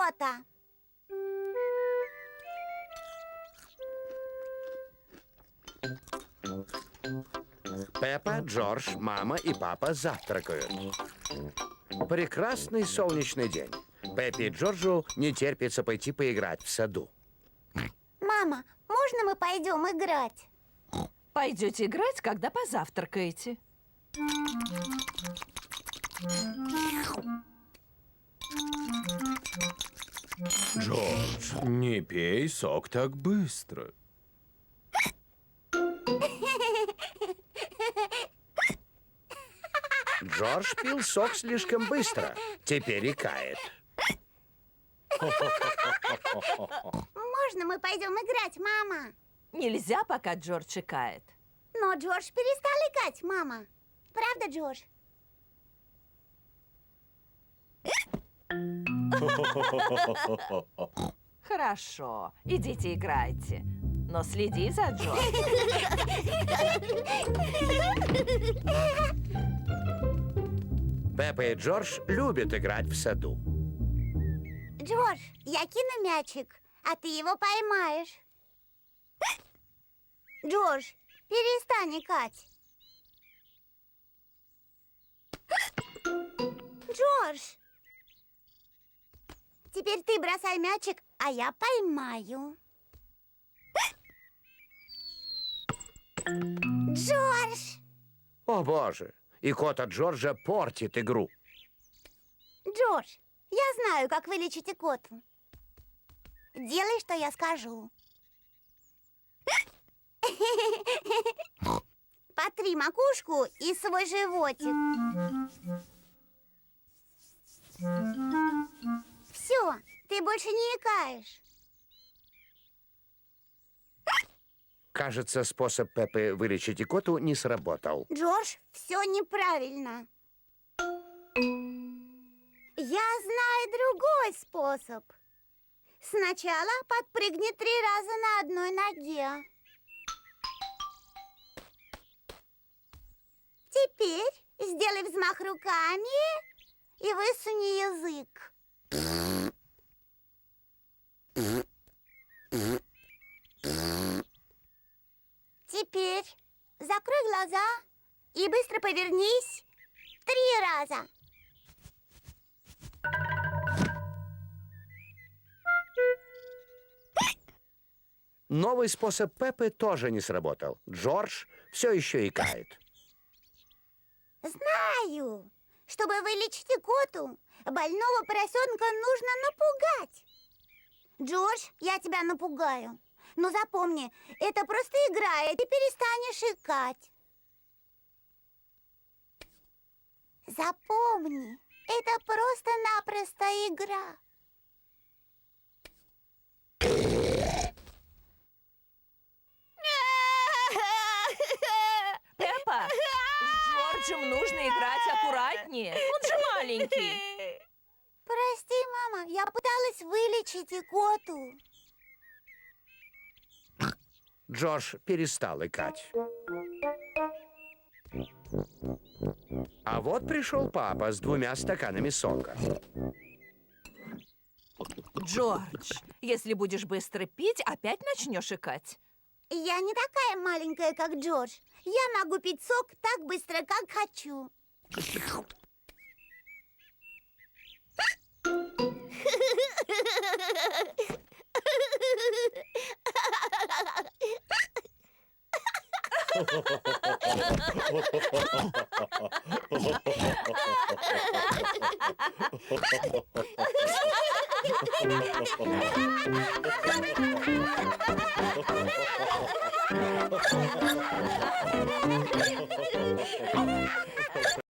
кота. Пеппа, Джордж, мама и папа завтракают. Прекрасный солнечный день. Пеппе и Джорджу не терпится пойти поиграть в саду. Мама, можно мы пойдем играть? Пойдете играть, когда позавтракаете. Джордж, не пей сок так быстро. Джордж пил сок слишком быстро. Теперь икает. Можно мы пойдем играть, мама? Нельзя, пока Джордж икает. Но Джордж перестал икать, мама. Правда, Джордж? Хорошо, идите играйте. Но следи за Джорджем. Пеппа и Джордж любят играть в саду. Джордж, я кину мячик, а ты его поймаешь. Джордж, перестань икать. Джордж, теперь ты бросай мячик, а я поймаю. Джордж! О, боже! Икота Джорджа портит игру. Джордж, я знаю, как вылечить икоту. Делай, что я скажу. Потри макушку и свой животик. Все, ты больше не икаешь. Кажется, способ Пеппы вылечить икоту не сработал. Джордж, все неправильно. Я знаю другой способ. Сначала подпрыгни 3 раза на одной ноге. Теперь сделай взмах руками и высуни язык. Теперь закрой глаза и быстро повернись 3 раза. Новый способ Пеппы тоже не сработал. Джордж все еще икает. Знаю. Чтобы вылечить икоту, больного поросенка нужно напугать. Джордж, я тебя напугаю. Но запомни, это просто игра, и ты перестанешь икать. Запомни, это просто-напросто игра. Пеппа, с Джорджем нужно играть аккуратнее. Он же маленький. Прости, мама, я пыталась вылечить икоту. Джордж перестал икать. А вот пришел папа с 2 стаканами сока. Джордж, если будешь быстро пить, опять начнешь икать. Я не такая маленькая, как Джордж. Я могу пить сок так быстро, как хочу.